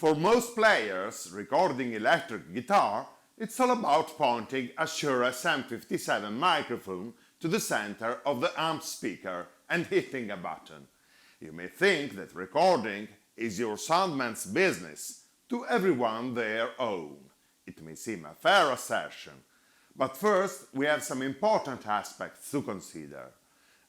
For most players recording electric guitar, it's all about pointing a Shure SM-57 microphone to the center of the amp speaker and hitting a button. You may think that recording is your soundman's business, to everyone their own. It may seem a fair assertion, but first we have some important aspects to consider.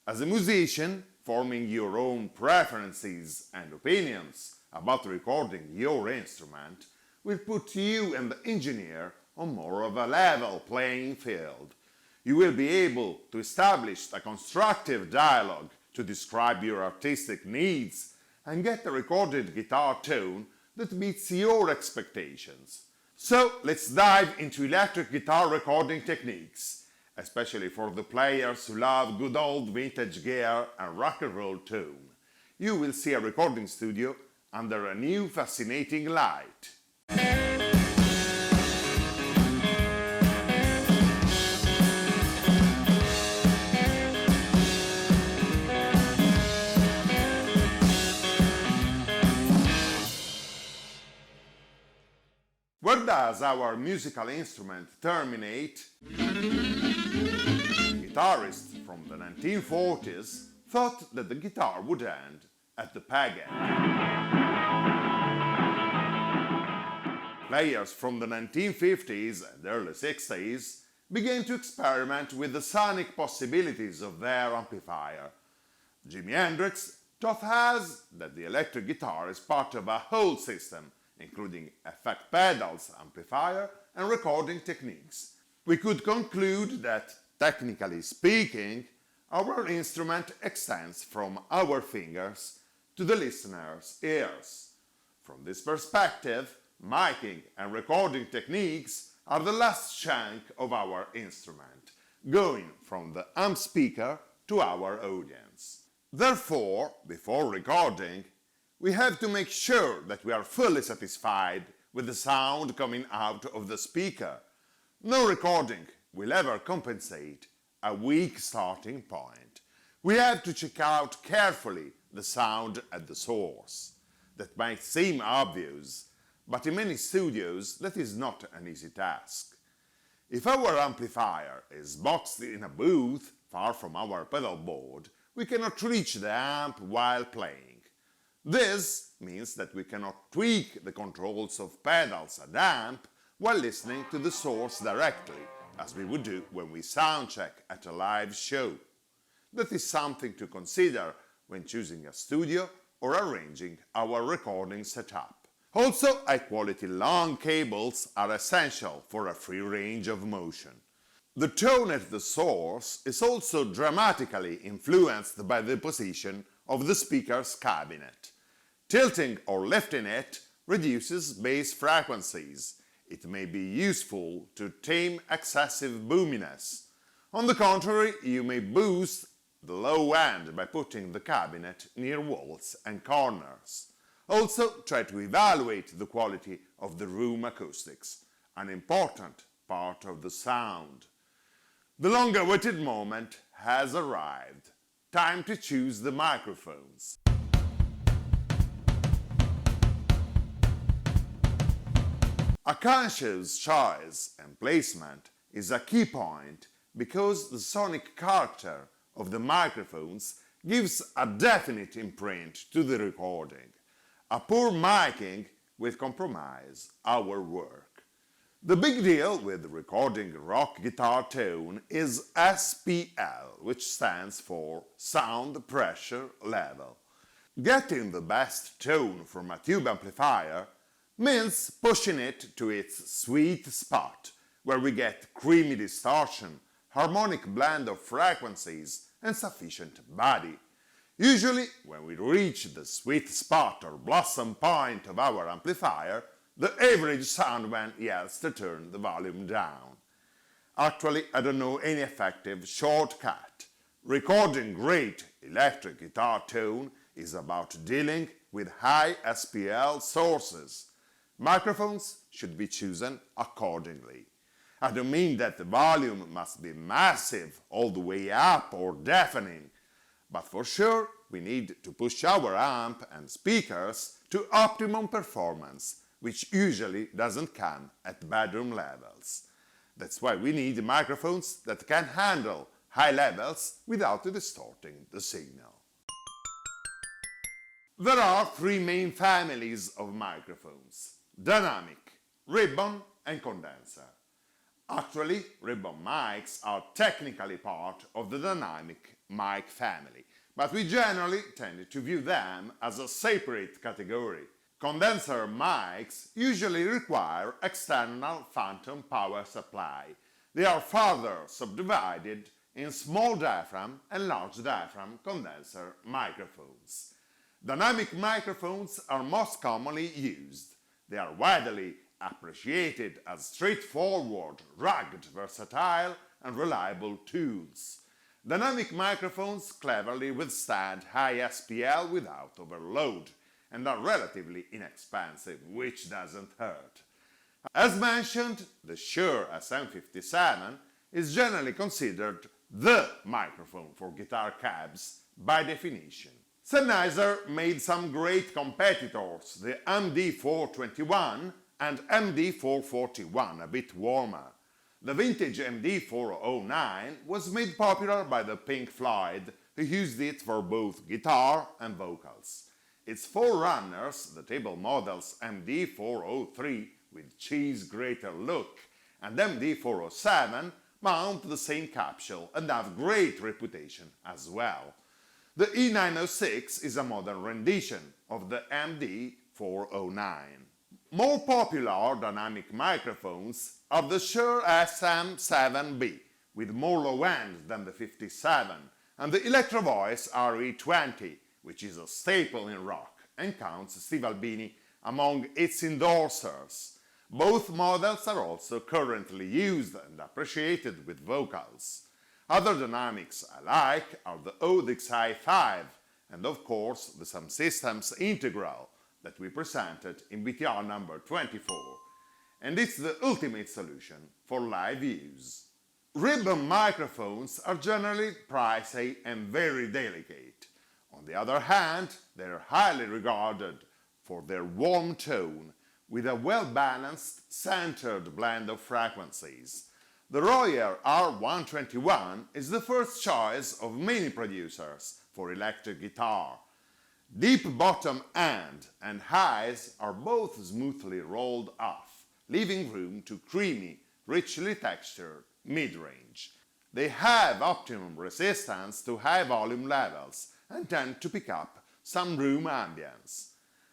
As a musician, forming your own preferences and opinions about recording your instrument will put you and the engineer on more of a level playing field. You will be able to establish a constructive dialogue to describe your artistic needs and get a recorded guitar tone that meets your expectations. So let's dive into electric guitar recording techniques, especially for the players who love good old vintage gear and rock and roll tone. You will see a recording studio under a new fascinating light. Where does our musical instrument terminate? Guitarists from the 1940s thought that the guitar would end at the peg end. Players from the 1950s and early 60s began to experiment with the sonic possibilities of their amplifier. Jimi Hendrix taught us that the electric guitar is part of a whole system, including effect pedals, amplifier, and recording techniques. We could conclude that, technically speaking, our instrument extends from our fingers to the listener's ears. From this perspective, miking and recording techniques are the last chunk of our instrument, going from the amp speaker to our audience. Therefore, before recording, we have to make sure that we are fully satisfied with the sound coming out of the speaker. No recording will ever compensate a weak starting point. We have to check out carefully the sound at the source. That might seem obvious, but in many studios that is not an easy task. If our amplifier is boxed in a booth far from our pedal board, we cannot reach the amp while playing. This means that we cannot tweak the controls of pedals and amp while listening to the source directly, as we would do when we soundcheck at a live show. That is something to consider when choosing a studio or arranging our recording setup. Also, high-quality long cables are essential for a free range of motion. The tone at the source is also dramatically influenced by the position of the speaker's cabinet. Tilting or lifting it reduces bass frequencies. It may be useful to tame excessive boominess. On the contrary, you may boost the low end by putting the cabinet near walls and corners. Also, try to evaluate the quality of the room acoustics, an important part of the sound. The long-awaited moment has arrived. Time to choose the microphones. A conscious choice and placement is a key point because the sonic character of the microphones gives a definite imprint to the recording. A poor miking will compromise our work. The big deal with recording rock guitar tone is SPL, which stands for Sound Pressure Level. Getting the best tone from a tube amplifier means pushing it to its sweet spot, where we get creamy distortion, harmonic blend of frequencies, and sufficient body. Usually, when we reach the sweet spot or blossom point of our amplifier, the average soundman yells to turn the volume down. Actually, I don't know any effective shortcut. Recording great electric guitar tone is about dealing with high SPL sources. Microphones should be chosen accordingly. I don't mean that the volume must be massive all the way up or deafening, but for sure we need to push our amp and speakers to optimum performance, which usually doesn't come at bedroom levels. That's why we need microphones that can handle high levels without distorting the signal. There are three main families of microphones: dynamic, ribbon and condenser. Actually, ribbon mics are technically part of the dynamic mic family, but we generally tend to view them as a separate category. Condenser mics usually require external phantom power supply. They are further subdivided in small diaphragm and large diaphragm condenser microphones. Dynamic microphones are most commonly used. They are widely appreciated as straightforward, rugged, versatile and reliable tools. Dynamic microphones cleverly withstand high SPL without overload and are relatively inexpensive, which doesn't hurt. As mentioned, the Shure SM-57 is generally considered the microphone for guitar cabs by definition. Sennheiser made some great competitors, the MD421 and MD441, a bit warmer. The vintage MD409 was made popular by the Pink Floyd, who used it for both guitar and vocals. Its forerunners, the table models MD403 with cheese grater look and MD407, mount the same capsule and have great reputation as well. The E906 is a modern rendition of the MD409. More popular dynamic microphones are the Shure SM-57B, with more low end than the 57, and the Electro Voice RE20, which is a staple in rock and counts Steve Albini among its endorsers. Both models are also currently used and appreciated with vocals. Other dynamics I like are the Audix i5 and of course the Some Systems Integral that we presented in BTR number 24, and it's the ultimate solution for live use. Ribbon microphones are generally pricey and very delicate. On the other hand, they are highly regarded for their warm tone with a well-balanced, centered blend of frequencies. The Royer R121 is the first choice of many producers for electric guitar. Deep bottom end and highs are both smoothly rolled off, leaving room to creamy, richly textured mid-range. They have optimum resistance to high volume levels and tend to pick up some room ambience.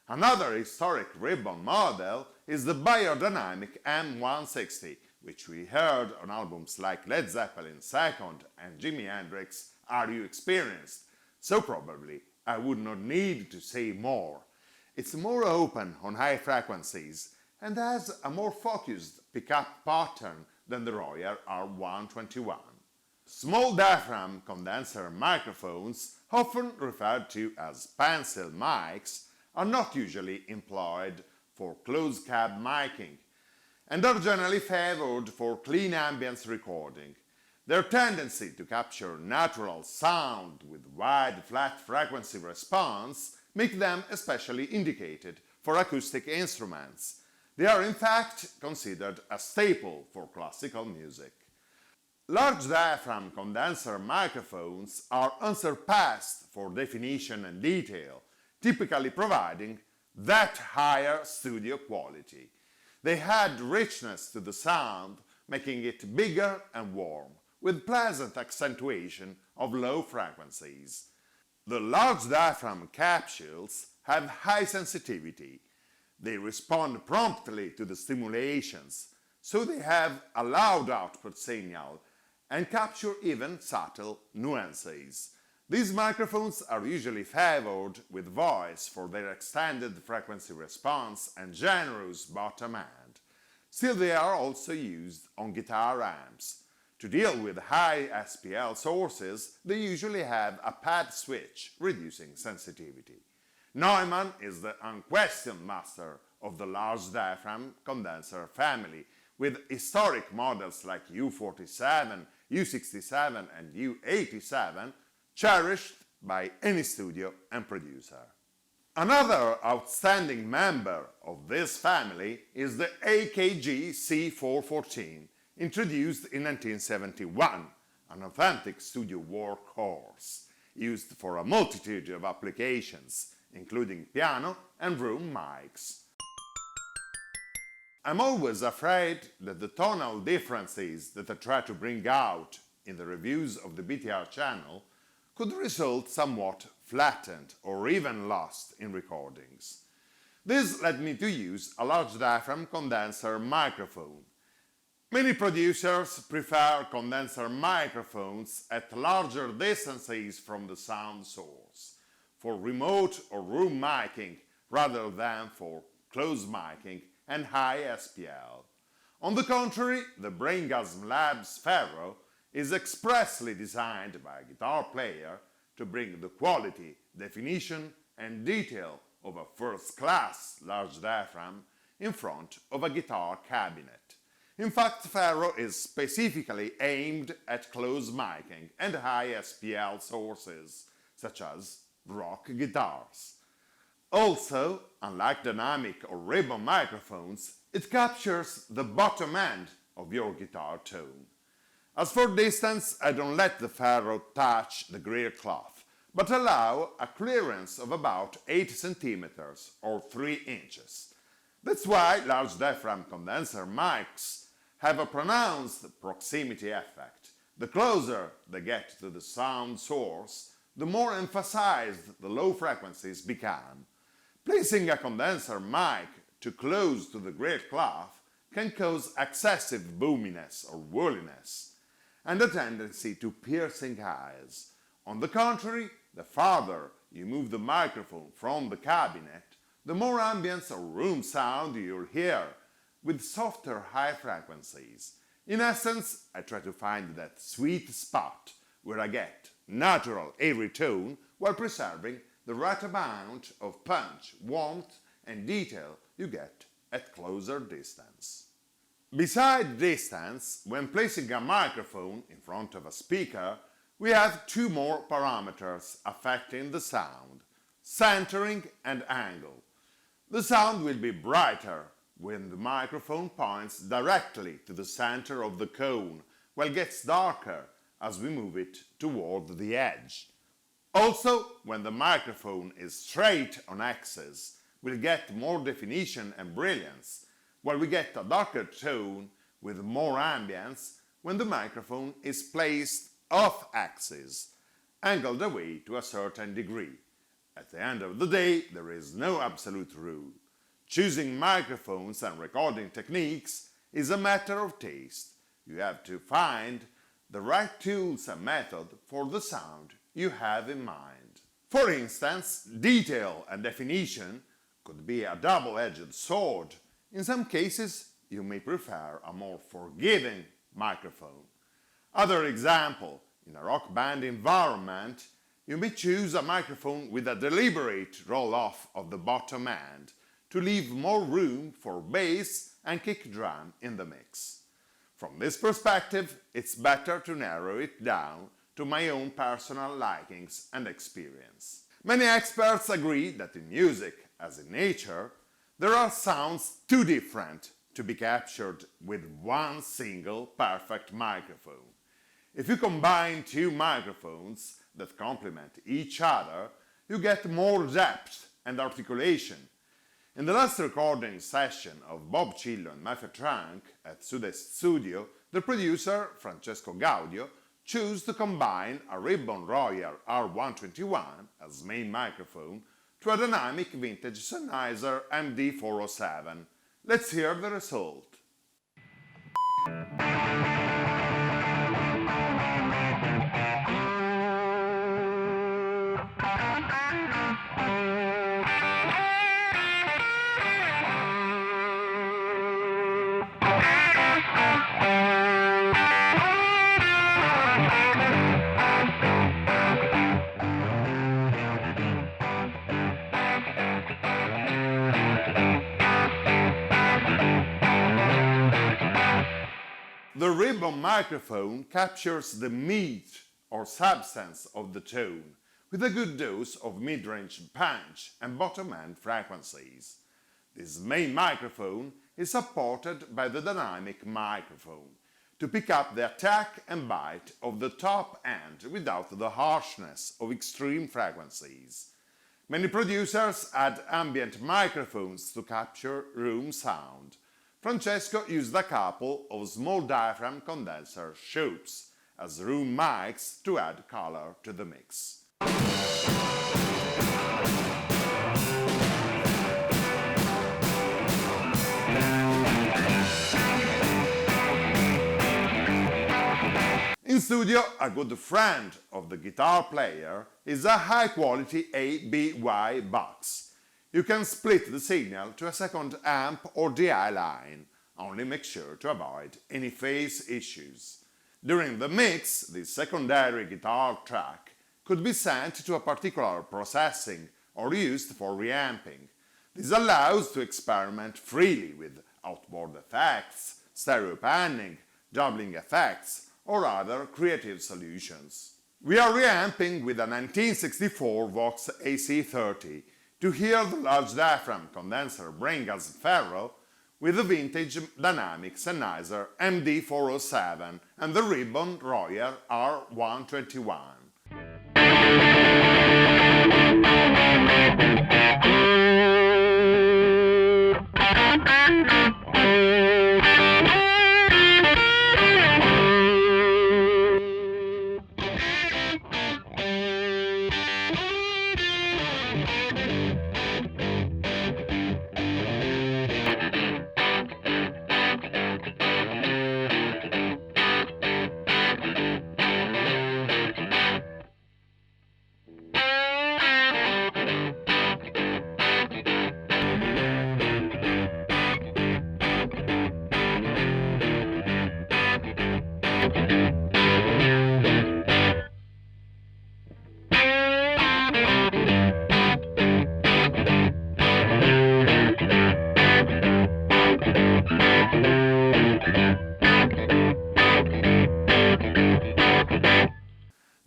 Another historic ribbon model is the Biodynamic M160, which we heard on albums like Led Zeppelin II and Jimi Hendrix' Are You Experienced? So probably I would not need to say more. It's more open on high frequencies and has a more focused pickup pattern than the Royer R121. Small diaphragm condenser microphones, often referred to as pencil mics, are not usually employed for closed cab miking and are generally favored for clean ambience recording. Their tendency to capture natural sound with wide flat frequency response make them especially indicated for acoustic instruments. They are in fact considered a staple for classical music. Large diaphragm condenser microphones are unsurpassed for definition and detail, typically providing that higher studio quality. They add richness to the sound, making it bigger and warm, with pleasant accentuation of low frequencies. The large diaphragm capsules have high sensitivity. They respond promptly to the stimulations, so they have a loud output signal and capture even subtle nuances. These microphones are usually favored with voice for their extended frequency response and generous bottom end. Still, they are also used on guitar amps. To deal with high SPL sources, they usually have a pad switch, reducing sensitivity. Neumann is the unquestioned master of the large diaphragm condenser family, with historic models like U47, U67 and U87 cherished by any studio and producer. Another outstanding member of this family is the AKG C414, introduced in 1971, an authentic studio workhorse, used for a multitude of applications, including piano and room mics. I'm always afraid that the tonal differences that I try to bring out in the reviews of the BTR channel could result somewhat flattened or even lost in recordings. This led me to use a large diaphragm condenser microphone. Many producers prefer condenser microphones at larger distances from the sound source, for remote or room miking rather than for close miking and high SPL. On the contrary, the Braingasm Labs Ferro is expressly designed by a guitar player to bring the quality, definition and detail of a first-class large diaphragm in front of a guitar cabinet. In fact, Ferro is specifically aimed at close miking and high SPL sources, such as rock guitars. Also, unlike dynamic or ribbon microphones, it captures the bottom end of your guitar tone. As for distance, I don't let the Ferro touch the greer cloth, but allow a clearance of about 8 cm or 3 inches. That's why large diaphragm condenser mics have a pronounced proximity effect. The closer they get to the sound source, the more emphasized the low frequencies become. Placing a condenser mic too close to the greer cloth can cause excessive boominess or woolliness, and a tendency to piercing highs. On the contrary, the farther you move the microphone from the cabinet, the more ambience or room sound you'll hear, with softer high frequencies. In essence, I try to find that sweet spot where I get natural airy tone while preserving the right amount of punch, warmth and detail you get at closer distance. Beside distance, when placing a microphone in front of a speaker, we have 2 more parameters affecting the sound: centering and angle. The sound will be brighter when the microphone points directly to the center of the cone, while it gets darker as we move it toward the edge. Also, when the microphone is straight on axis, we'll get more definition and brilliance, while we get a darker tone with more ambience when the microphone is placed off axis, angled away to a certain degree. At the end of the day, there is no absolute rule. Choosing microphones and recording techniques is a matter of taste. You have to find the right tools and method for the sound you have in mind. For instance, detail and definition could be a double-edged sword. In some cases, you may prefer a more forgiving microphone. Other example, in a rock band environment, you may choose a microphone with a deliberate roll-off of the bottom end to leave more room for bass and kick drum in the mix. From this perspective, it's better to narrow it down to my own personal likings and experience. Many experts agree that in music, as in nature, there are sounds too different to be captured with one single perfect microphone. If you combine 2 microphones that complement each other, you get more depth and articulation. In the last recording session of Bob Cillo and Mafia Trunk at Sud-Est Studio, the producer, Francesco Gaudio, chose to combine a Ribbon Royal R121 as main microphone to a dynamic vintage Sennheiser MD407. Let's hear the result. The ribbon microphone captures the meat or substance of the tone, with a good dose of mid-range punch and bottom-end frequencies. This main microphone is supported by the dynamic microphone to pick up the attack and bite of the top end without the harshness of extreme frequencies. Many producers add ambient microphones to capture room sound. Francesco used a couple of small diaphragm condenser shoots as room mics to add color to the mix. In studio, a good friend of the guitar player is a high-quality ABY box. You can split the signal to a second amp or DI line, only make sure to avoid any phase issues. During the mix, the secondary guitar track could be sent to a particular processing or used for reamping. This allows to experiment freely with outboard effects, stereo panning, doubling effects, or other creative solutions. We are reamping with a 1964 Vox AC30 to hear the large diaphragm condenser Braingasm Ferro with the vintage dynamic Sennheiser MD407 and the ribbon Royer R121.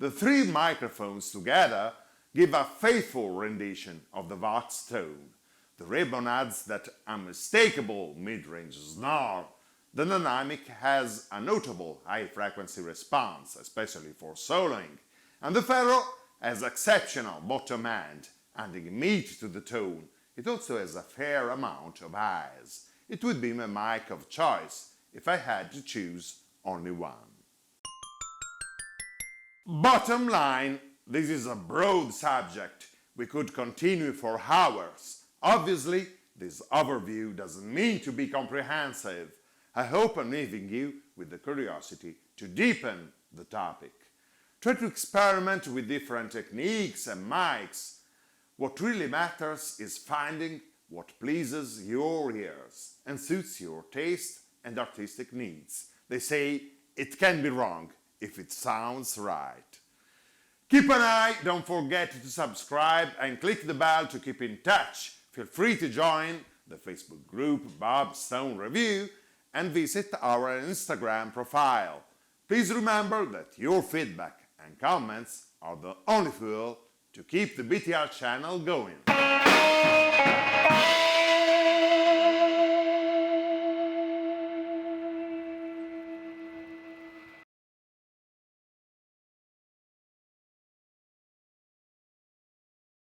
The three microphones together give a faithful rendition of the Vox tone. The ribbon adds that unmistakable mid-range snarl. The dynamic has a notable high-frequency response, especially for soloing, and the Ferro has exceptional bottom end, adding meat to the tone. It also has a fair amount of highs. It would be my mic of choice if I had to choose only one. Bottom line, this is a broad subject. We could continue for hours. Obviously, this overview doesn't mean to be comprehensive. I hope I'm leaving you with the curiosity to deepen the topic. Try to experiment with different techniques and mics. What really matters is finding what pleases your ears and suits your taste and artistic needs. They say it can be wrong if it sounds right. Keep an eye, don't forget to subscribe and click the bell to keep in touch. Feel free to join the Facebook group Bob Stone Review and visit our Instagram profile. Please remember that your feedback and comments are the only fuel to keep the BTR channel going.